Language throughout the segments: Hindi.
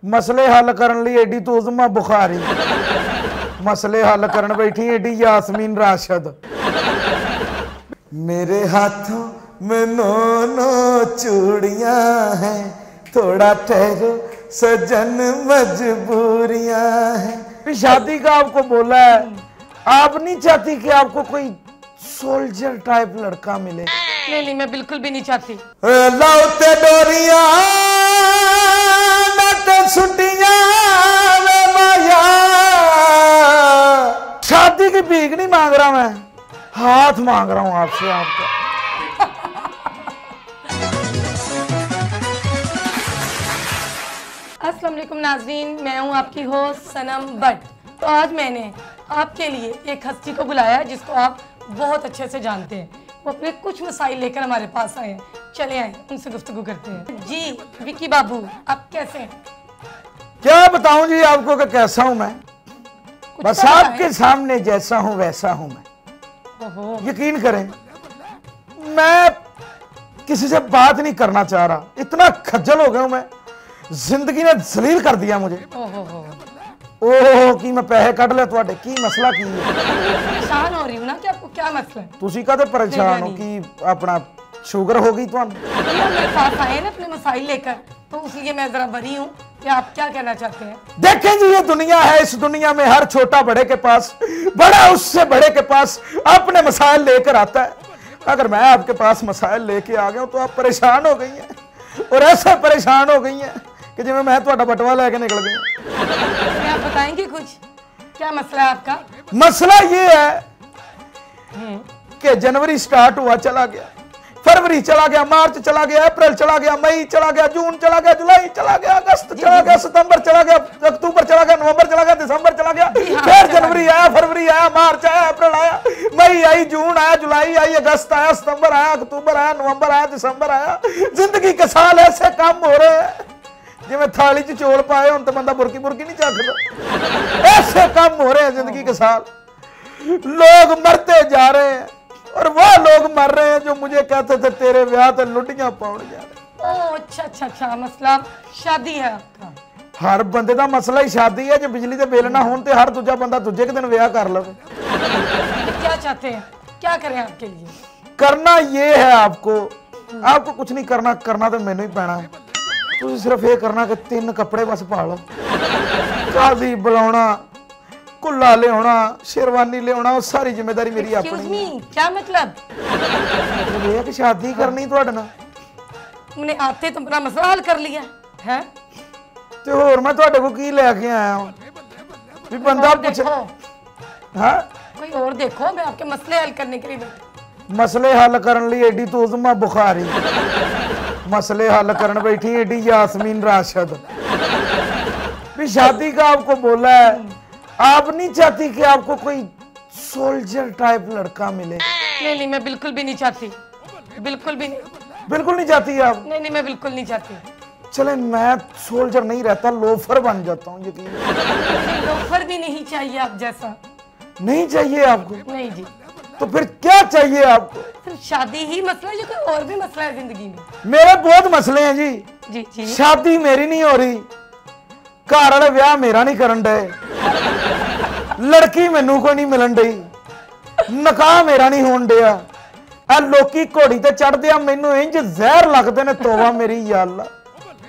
मसले हल करने लिए एडी तो उज़मा बुखारी, मसले हल करने बैठी एडी यास्मीन राशिद। मेरे हाथों में नो चूड़ियां हैं, थोड़ा ठहरो सजन मजबूरियां हैं। शादी का आपको बोला है, आप नहीं चाहती कि आपको कोई सोल्जर टाइप लड़का मिले? नहीं नहीं, मैं बिल्कुल भी नहीं चाहती। लाउते डोरियां छुट्टियां माया, शादी की भीख नहीं मांग रहा मैं, हाथ मांग रहा हूं आपसे आपका। अस्सलाम वालेकुम नाज़रीन, मैं हूं आपकी होस्ट सनम बट। तो आज मैंने आपके लिए एक हस्ती को बुलाया है जिसको आप बहुत अच्छे से जानते हैं। वो अपने कुछ मसाइल लेकर हमारे पास आए हैं। चले आए उनसे गुफ्तगू करते हैं। जी विकी बाबू, आप कैसे हैं? क्या बताऊं जी आपको कि कैसा हूं मैं, बस आपके सामने जैसा हूं वैसा हूं मैं। यकीन करें, मैं किसी से बात नहीं करना चाह रहा, इतना खज्जल हो गया हूं मैं। जिंदगी ने जलील कर दिया मुझे। ओह कि मैं पैसे कट ले तुहाडे, की मसला की है? परेशान हो रही हूं ना कि आपको क्या मसला है? तुसी कदे परेशान हो कि अपना शुगर हो गई तुहानू? मेरे पास आए ना अपने मसाइल लेकर, तो इसलिए मैं जरा बरी हूं कि आप क्या कहना चाहते हैं। देखें जी, ये दुनिया है, इस दुनिया में हर छोटा बड़े के पास, बड़ा उससे बड़े के पास अपने मसाइल लेकर आता है। अगर मैं आपके पास मसाइल लेके आ गया हूं तो आप परेशान हो गई हैं, और ऐसे परेशान हो गई हैं कि जिਵੇਂ मैं ਤੁਹਾਡਾ बटवा लेके निकल गई। आप बताएंगे कुछ, क्या मसला है आपका? मसला ये है कि जनवरी स्टार्ट हुआ चला गया, फरवरी चला गया, मार्च चला गया, अप्रैल चला गया, मई चला गया, जून चला गया, जुलाई चला गया, अगस्त चला गया, सितंबर चला गया, अक्टूबर चला गया, नवंबर चला गया, दिसंबर चला गया, फिर जनवरी आया, फरवरी आया, मार्च आया, अप्रैल आया, मई आई, जून आया, जुलाई आई, अगस्त आया, सितंबर आया, अक्टूबर आया, नवंबर आया, दिसंबर आया। जिंदगी के साल ऐसे कम हो रहे हैं जिਵੇਂ थाली च चौल पाए हों तो बंदा बुरकी बुरकी नहीं चखदा। ऐसे कम हो रहे हैं जिंदगी के साल, लोग मरते जा रहे हैं, और वो लोग मर रहे हैं जो मुझे कहते थे तेरे ब्याह ते लुटियां पाउण जा रहे। ओह अच्छा, मसला शादी है आपका? हर बंदे का मसला ही शादी है। जो बिजली के बिल ना होने ते हर दूजा बंदा दूजे के दिन ब्याह कर लवे। क्या चाहते हैं, क्या करें आपके लिए? करना ये है आपको कुछ नहीं करना, करना तो मैनू ही पैना है। तुम सिर्फ ये करना कि 3 कपड़े बस पा लो, काजी बुलाना, कुल्ला लिया, शेरवानी लिया, सारी जिम्मेदारी मेरी अपनी। क्या मतलब? मतलब ये है कि शादी करनी तुहाडे नाल। मैंने आते तो अपना मसला हल कर लिया है ते होर मैं तुहाडे को की लेके आया हूं भी बंदा पूछे। हां, कोई और देखो, मैं आपके मसले हल करने के लिए बैठी। मसले हल करने लिए एडी तो उज़मा बुखारी, मसले हल करने बैठी एडी यास्मीन राशिद। भी शादी का आपको बोला है, आप नहीं चाहती कि आपको कोई सोल्जर टाइप लड़का मिले? नहीं नहीं, मैं बिल्कुल भी नहीं चाहती, बिल्कुल भी नहीं। बिल्कुल नहीं चाहती आप? नहीं, मैं बिल्कुल नहीं चाहती। चले मैं सोल्जर नहीं रहता, लोफर बन जाता हूँ। यकीन लोफर भी नहीं चाहिए आप जैसा। नहीं चाहिए आपको? नहीं जी। तो फिर क्या चाहिए आपको? सिर्फ शादी ही मसला है या कोई और भी मसला है जिंदगी में? मेरे बहुत मसले हैं जी। जी। शादी मेरी नहीं हो रही, घर वाले ब्याह मेरा नहीं करन डे, लड़की मैनू कोई नहीं मिलन डई, निकाह मेरा नहीं होन दिया, आ लोकी घोड़ी ते चढ़दे आ मैनू इंज जहर लगदे ने। तौबा मेरी या अल्लाह,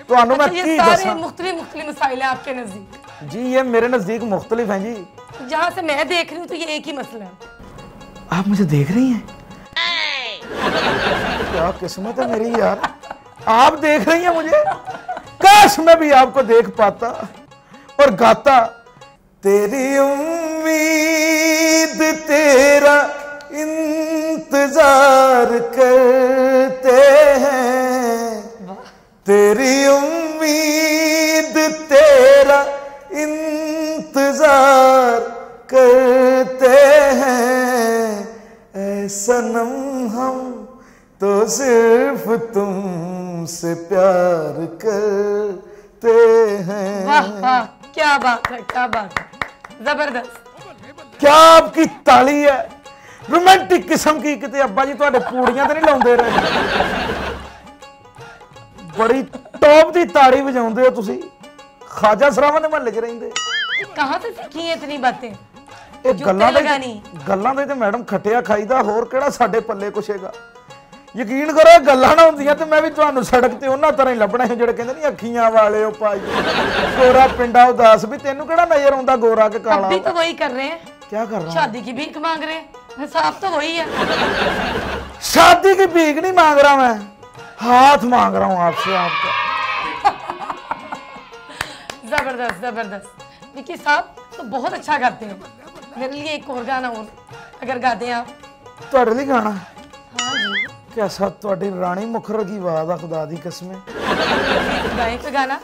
तुहानू मैं की दसां। मुख्तलिफ मसाइल है आपके नजदीक? जी ये मेरे नजदीक मुख्तलिफ हैं जी। जहां से मैं देख रही हूँ तो ये एक ही मसला है। आप मुझे देख रही हैं? क्या किस्मत है मेरी यार, आप देख रही हैं मुझे। काश मैं भी आपको देख पाता और गाता, तेरी उम्मीद तेरा इंतजार करते हैं, तेरी उम्मीद तेरा इंतजार करते हैं, ऐ सनम हम तो सिर्फ तुमसे प्यार करते हैं। वाह वाह, क्या बात है, क्या बात है, जबरदस्त। क्या आपकी ताली है, रोमांटिक किस्म की। किते अब्बा जी तुहाडे पूड़ियां ते नहीं लाउंदे रहे? बड़ी टॉप दी ताड़ी वजाउंदे हो तुसी, खाजा सरावां दे महल्ले च रहिंदे। कहाँ से सीखी है इतनी बातें? ਇਹ ਜੁੱਤੇ ਗੱਲਾਂ ਲਗਾਣੀ। ਗੱਲਾਂ ਦੇ ਤੇ ਮੈਡਮ ਖੱਟਿਆ ਖਾਈਦਾ, ਹੋਰ ਕਿਹੜਾ ਸਾਡੇ ਪੱਲੇ ਕੁਛ ਹੈਗਾ। ਯਕੀਨ ਕਰੋ ਗੱਲਾਂ ਨਾ ਹੁੰਦੀਆਂ ਤੇ ਮੈਂ ਵੀ ਤੁਹਾਨੂੰ ਸੜਕ ਤੇ ਉਹਨਾਂ ਤਰ੍ਹਾਂ ਹੀ ਲੱਭਣਾ ਸੀ ਜਿਹੜੇ ਕਹਿੰਦੇ ਨਹੀਂ ਅੱਖੀਆਂ ਵਾਲੇ ਉਹ ਭਾਈ ਗੋਰਾ ਪਿੰਡਾ ਉਦਾਸ। ਵੀ ਤੈਨੂੰ ਕਿਹੜਾ ਨਜ਼ਰ ਆਉਂਦਾ ਗੋਰਾ ਕਿ ਕਾਲਾ? अभी तो वही कर रहे हैं, क्या कर रहा हूँ? शादी की भीख मांग रहे हैं। हिसाब तो वही है। शादी की भीख नहीं मांग रहा मैं, हाथ मांग रहा हूँ आपसे आपका। जबरदस्त जबरदस्त। विकी साहब तो बहुत अच्छा गाते हैं। मेरे लिए एक और गाना और अगर गा दें आप। ਤੁਹਾਡੇ ਲਈ ਗਾਣਾ? हाँ जी। कैसा ਤੁਹਾਡੀ ਰਾਣੀ ਮੁਖਰ की आवाज आ, खुदा दी कसमें। गाएं कोई गाना।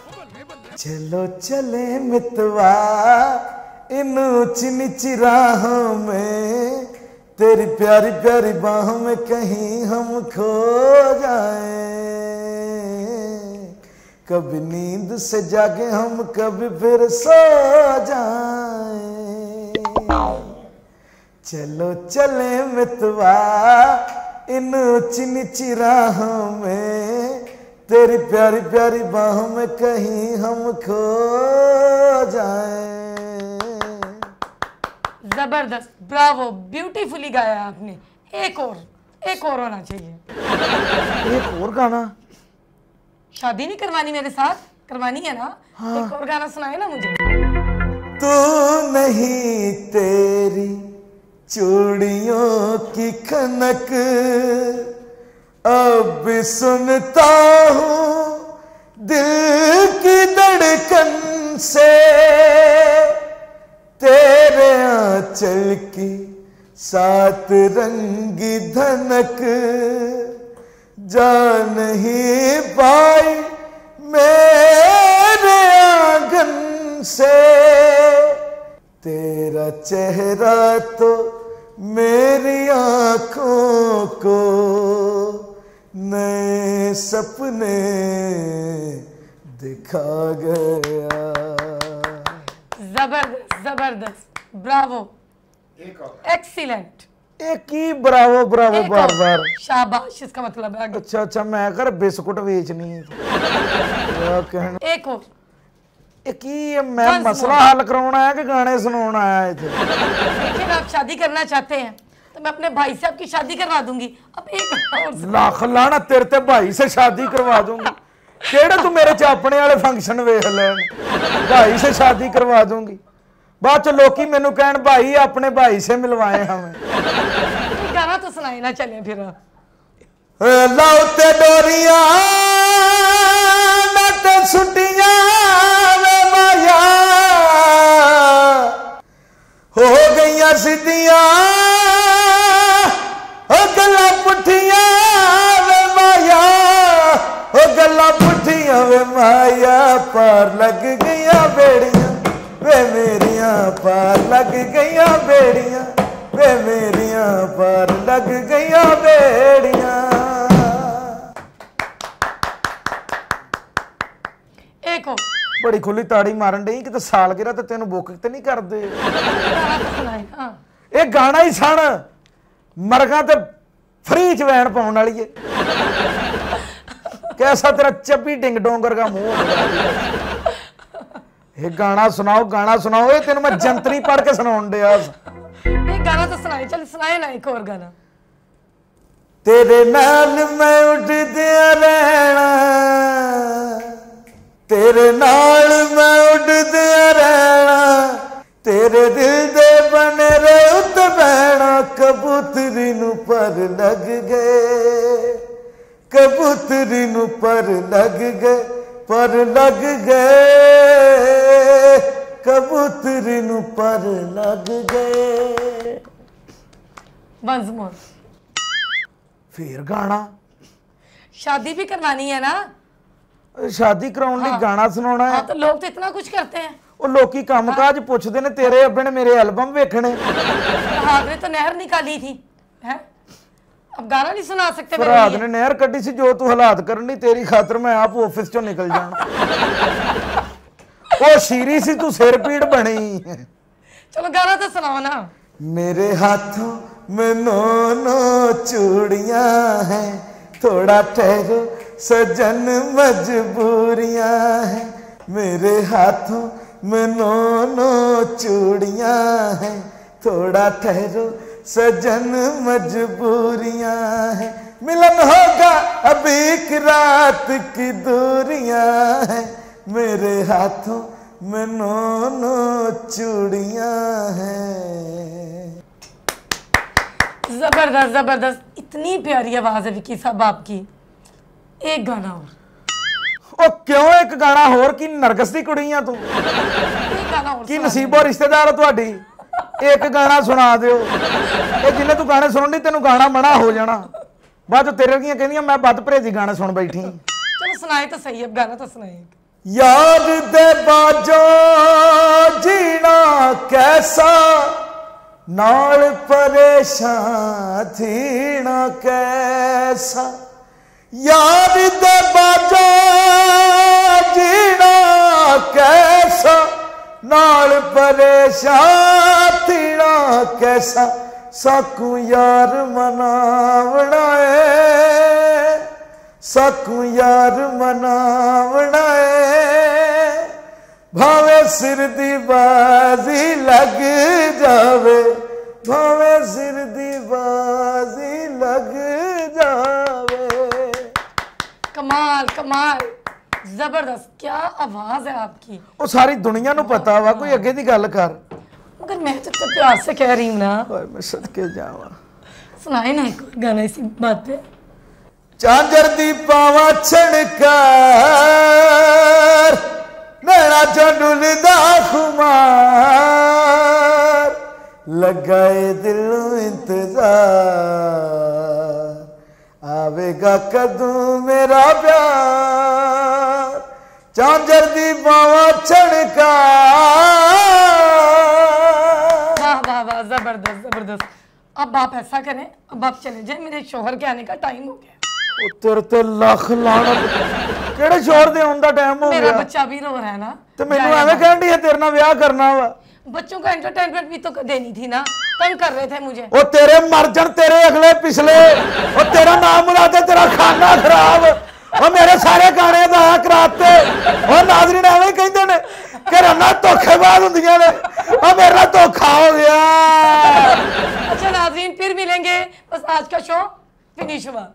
चलो चले मितवा इन ऊंची नीची राहों में, तेरी प्यारी प्यारी बाहों में कहीं हम खो जाएं। कभी नींद से जागे हम, कभी फिर सो जाएं। चलो चले मितवा इन ऊंची नीची राहों में, तेरी प्यारी प्यारी बाहों में कहीं हम खो जाएं। जबरदस्त, ब्रावो, ब्यूटीफुली गाया आपने। एक और होना चाहिए। एक और गाना? शादी नहीं करवानी मेरे साथ? करवानी है ना? हाँ। एक और गाना सुनाए ना मुझे। तू नहीं तेरी चूड़ियों की खनक अब सुनता हूँ दिल की धड़कन से, तेरे आंचल की सात रंगी धनक जा नहीं पाई मेरे आंगन से। तेरा चेहरा तो मेरी आंखों को नए सपने दिखा गया। जबरदस्त जबरदस्त, ब्रावो, एक्सीलेंट। एक ही ब्रावो ब्रावो बार बार शाबाश, इसका मतलब है। अच्छा अच्छा, मैं कर बिस्कुट बेचनी है। क्या कहना? एक और। एक ही मैं मसला हल करवाना है कि गाने सुनाना है इधर? लेकिन आप शादी करना चाहते हैं तो मैं अपने भाई से आपकी शादी करवा दूंगी। अब एक और। लाख लाना तेरे ते भाई से शादी करवा दूंगी। केड़े तू मेरे च अपने वाले फंक्शन वेख लैन, भाई से शादी करवा दूंगी। बाद च लोकी मैनू कहन भाई अपने भाई से मिलवाए हमें। गाना तो सुनाए ना, चले फिर। लाओ ते डोरियां नट सुटियां वे माया, हो गईयां सीधियां गल्लां पुठियां वे माया, हो गल्लां पुठियां वे माया। पार लग गईयां बेड़ियां वे मेरियां, पार लग गईयां बेड़ियां वे मेरियां, पार लग गईयां बेड़ियां। एक और। बड़ी खुली ताड़ी मारन डई कि साल गिरा ते तेन बुक ते नहीं कर दे। गाना तो सुनाए। हाँ। ये गाना ही सन मरगा ते फ्री च वैन पाउण वाली है। कैसा तेरा चप्पी डिंग डोंगर का मुंह। ये गाना सुनाओ। ये तेन मैं जंतरी पढ़ के सुनाउण दिया। एक गाना तो सुनाए, चल सुनाए ना एक और गाना। तेरे नाल मैं उड़दिया रहना, तेरे नाल मैं उड़दिया रहना, तेरे दिल दे बने रहे उत बहना। कबूतरी नू पर लग गए, कबूतरी नू पर लग गए, पर लग गए, कबूतरी नू पर लग गए। Once more. फिर गाना? शादी भी करवानी है ना? शादी कराउण लई गाना सुनाउणा है? हाँ, तो लोग तो इतना कुछ करते हैं। ਉਹ ਲੋਕੀ ਕੰਮਕਾਜ ਪੁੱਛਦੇ ਨੇ, ਤੇਰੇ ਅੱਬੇ ਨੇ ਮੇਰੇ ਐਲਬਮ ਵੇਖਣੇ। फरहाद ने तो नहर निकाली थी, हैं? अब गाना नहीं सुना सकते मेरे फरहाद लिए? ने नहर कड्डी सी, जो तू हालात करनी तेरी खातर मैं आप ऑफिस चों निकल जाना। ਉਹ ਸ਼ੀਰੀ ਸੀ, ਤੂੰ ਸਿਰ ਪੀੜ ਬਣੀ। चलो गाना तो सुनाओ ना। मेरे हाथों में नो चूड़ियां हैं, थोड़ा ठहरो सजन मजबूरियां हैं। मेरे हाथों में नो चूड़ियां हैं, थोड़ा ठहरो सजन मजबूरियां हैं, मिलन होगा अभी एक रात की दूरियां हैं, मेरे हाथों में नो चूड़ियां हैं। जबरदस्त जबरदस्त, इतनी प्यारी आवाज है विकी साहब आपकी। एक गाना और। ओ क्यों एक गाना होर की नरगस दी कुड़ी आ तू? एक गाना और की सुना नसीबो रिश्तेदार ਤੁਹਾਡੀ? एक गाना सुना दियो। ये जिन्हें तू गाने सुन दी तेनू गाना मना हो जाना, बाद तेरे वर्गियां कहंदियां मैं बद परहेजी गाने सुन बैठी। चलो सुनाए तो सही, अब गाना तो सुनाए। यार दे बाजो जीना कैसा, नाल परेशान थीना कैसा, यार दे बाजो जीना कैसा, नाल परेशान थीना कैसा, साकू यार मनावना है, साकू यार मनावना है, भावे सिर दी बाजी लग जावे, भावे सिर दी बाजी लग जावे। कमाल कमाल, जबरदस्त, क्या आवाज है आपकी। वो सारी दुनिया नू पता वा, कोई अगे दी गल कर। मगर मैं तो इतने प्यार से कह रही हूँ ना। ओए मैं सदके जावा। सुनाए ना एक और गाना इसी बात पे। चांजर दी पावा छणकार, नैना चंडुलदा खुमार, लगाए दिलों इंतजार, आवेगा कदों मेरा प्यार, चांजर दी पावा छणकार। वाह वाह वाह, जबरदस्त जबरदस्त। अब आप ऐसा करें, अब आप चले जाए, मेरे शोहर के आने का टाइम हो गया। तेरे ते लख लानत, केड़े शोर दे आउण दा टाइम हो मेरा गया? बच्चा भी रो रहा है ना। ते मैनू एवें कहंदी है तेरे नाल ब्याह करना वा? बच्चों को एंटरटेनमेंट भी तो देनी थी ना, तंग कर रहे थे मुझे। ओ तेरे मर्जन, तेरे अगले पिछले, ओ तेरा नाम मुरादे, तेरा खाना खराब, ओ मेरे सारे गाने गाया कराते। ओ नाज़रीन एवें कहंदे ने कि रन्ना धोखेबाज हुंदियां ने, ओ मेरे नाल धोखा हो गया। अच्छा नाज़रीन, फिर मिलेंगे, बस आज का शो फिनिश हुआ।